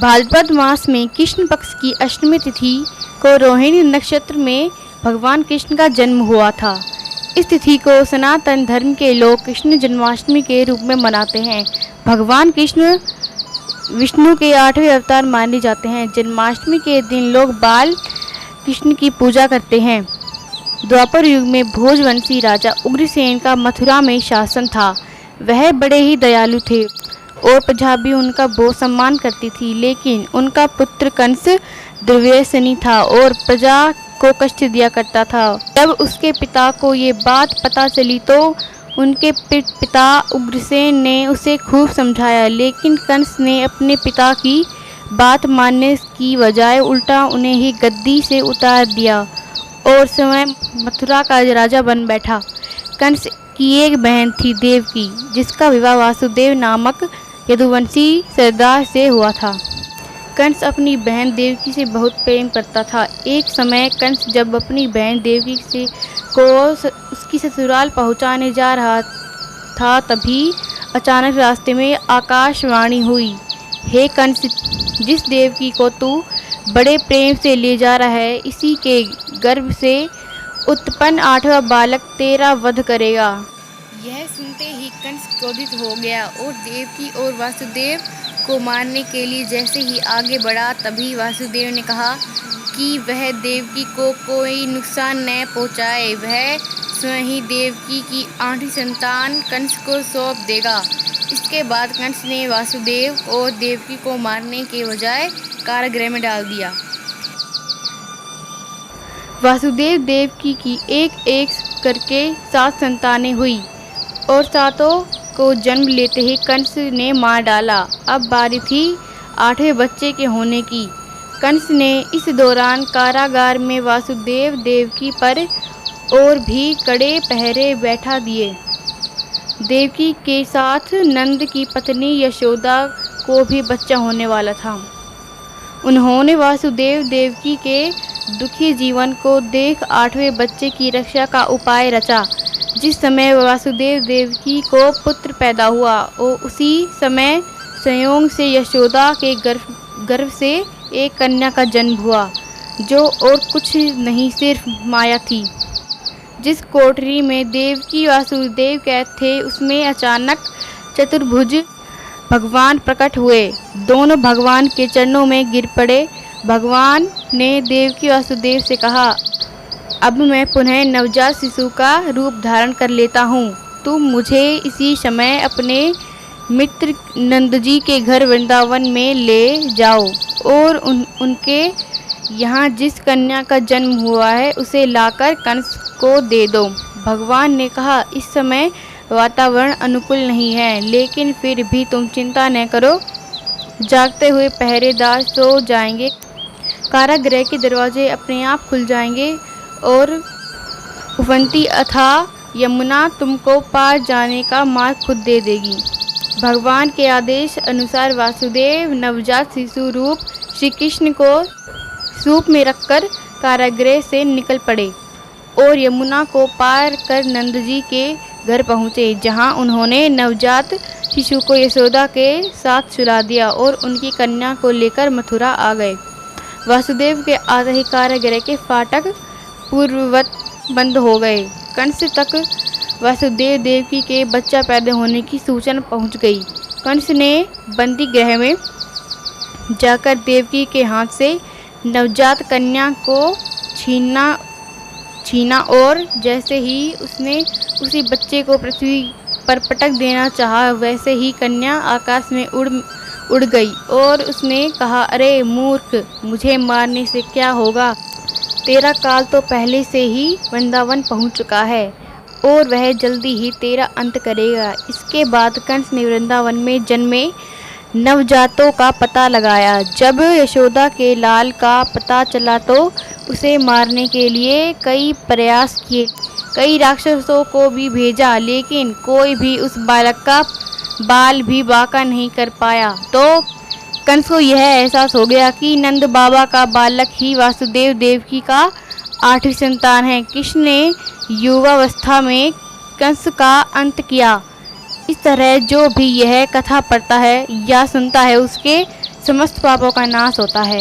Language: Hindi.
भाद्रपद मास में कृष्ण पक्ष की अष्टमी तिथि को रोहिणी नक्षत्र में भगवान कृष्ण का जन्म हुआ था। इस तिथि को सनातन धर्म के लोग कृष्ण जन्माष्टमी के रूप में मनाते हैं। भगवान कृष्ण विष्णु के 8वें अवतार माने जाते हैं। जन्माष्टमी के दिन लोग बाल कृष्ण की पूजा करते हैं। द्वापर युग में भोजवंशी राजा उग्रसेन का मथुरा में शासन था। वह बड़े ही दयालु थे और प्रजा भी उनका बहुत सम्मान करती थी, लेकिन उनका पुत्र कंस दुर्व्यसनी था और प्रजा को कष्ट दिया करता था। जब उसके पिता को ये बात पता चली तो उनके पिता उग्रसेन ने उसे खूब समझाया, लेकिन कंस ने अपने पिता की बात मानने की बजाय उल्टा उन्हें ही गद्दी से उतार दिया और स्वयं मथुरा का राजा बन बैठा। कंस की एक बहन थी देवकी, जिसका विवाह वासुदेव नामक यदुवंशी सरदार से हुआ था। कंस अपनी बहन देवकी से बहुत प्रेम करता था। एक समय कंस जब अपनी बहन देवकी को उसकी ससुराल पहुंचाने जा रहा था, तभी अचानक रास्ते में आकाशवाणी हुई, हे कंस, जिस देवकी को तू बड़े प्रेम से ले जा रहा है, इसी के गर्भ से उत्पन्न 8वां बालक तेरा वध करेगा। यह सुनते ही कंस क्रोधित हो गया और देवकी और वासुदेव को मारने के लिए जैसे ही आगे बढ़ा, तभी वासुदेव ने कहा कि वह देवकी को कोई नुकसान न पहुंचाए। वह स्वयं ही देवकी की 8वीं संतान कंस को सौंप देगा। इसके बाद कंस ने वासुदेव और देवकी को मारने के बजाय कारागृह में डाल दिया। वासुदेव देवकी की एक एक करके 7 संतानें हुई और 7 को जन्म लेते ही कंस ने मार डाला। अब बारी थी 8वें बच्चे के होने की। कंस ने इस दौरान कारागार में वासुदेव देवकी पर और भी कड़े पहरे बैठा दिए। देवकी के साथ नंद की पत्नी यशोदा को भी बच्चा होने वाला था। उन्होंने वासुदेव देवकी के दुखी जीवन को देख 8वें बच्चे की रक्षा का उपाय रचा। जिस समय वासुदेव देवकी को पुत्र पैदा हुआ और उसी समय संयोग से यशोदा के गर्भ से एक कन्या का जन्म हुआ, जो और कुछ नहीं सिर्फ माया थी। जिस कोठरी में देवकी वासुदेव कैद थे, उसमें अचानक चतुर्भुज भगवान प्रकट हुए। दोनों भगवान के चरणों में गिर पड़े। भगवान ने देवकी वासुदेव से कहा, अब मैं पुनः नवजात शिशु का रूप धारण कर लेता हूँ। तुम मुझे इसी समय अपने मित्र नंद जी के घर वृंदावन में ले जाओ और उनके यहाँ जिस कन्या का जन्म हुआ है उसे लाकर कंस को दे दो। भगवान ने कहा, इस समय वातावरण अनुकूल नहीं है, लेकिन फिर भी तुम चिंता न करो, जागते हुए पहरेदार सो जाएंगे, कारागृह के दरवाजे अपने आप खुल जाएंगे और उफनती अथाह यमुना तुमको पार जाने का मार्ग खुद दे देगी। भगवान के आदेश अनुसार वासुदेव नवजात शिशु रूप श्री कृष्ण को सूप में रखकर कारागृह से निकल पड़े और यमुना को पार कर नंद जी के घर पहुँचे, जहाँ उन्होंने नवजात शिशु को यशोदा के साथ सुला दिया और उनकी कन्या को लेकर मथुरा आ गए। वासुदेव के आते ही कारागृह के फाटक पूर्ववत बंद हो गए। कंस तक वासुदेव देवकी के बच्चा पैदा होने की सूचना पहुंच गई। कंस ने बंदी गृह में जाकर देवकी के हाथ से नवजात कन्या को छीना और जैसे ही उसने उसी बच्चे को पृथ्वी पर पटक देना चाहा, वैसे ही कन्या आकाश में उड़ गई और उसने कहा, अरे मूर्ख, मुझे मारने से क्या होगा? तेरा काल तो पहले से ही वृंदावन पहुंच चुका है और वह जल्दी ही तेरा अंत करेगा। इसके बाद कंस ने वृंदावन में जन्मे नवजातों का पता लगाया। जब यशोदा के लाल का पता चला तो उसे मारने के लिए कई प्रयास किए, कई राक्षसों को भी भेजा, लेकिन कोई भी उस बालक का बाल भी बांका नहीं कर पाया। तो कंस को यह एहसास हो गया कि नंद बाबा का बालक ही वासुदेव देवकी का 8वीं संतान है। कृष्ण ने युवावस्था में कंस का अंत किया। इस तरह जो भी यह कथा पढ़ता है या सुनता है उसके समस्त पापों का नाश होता है।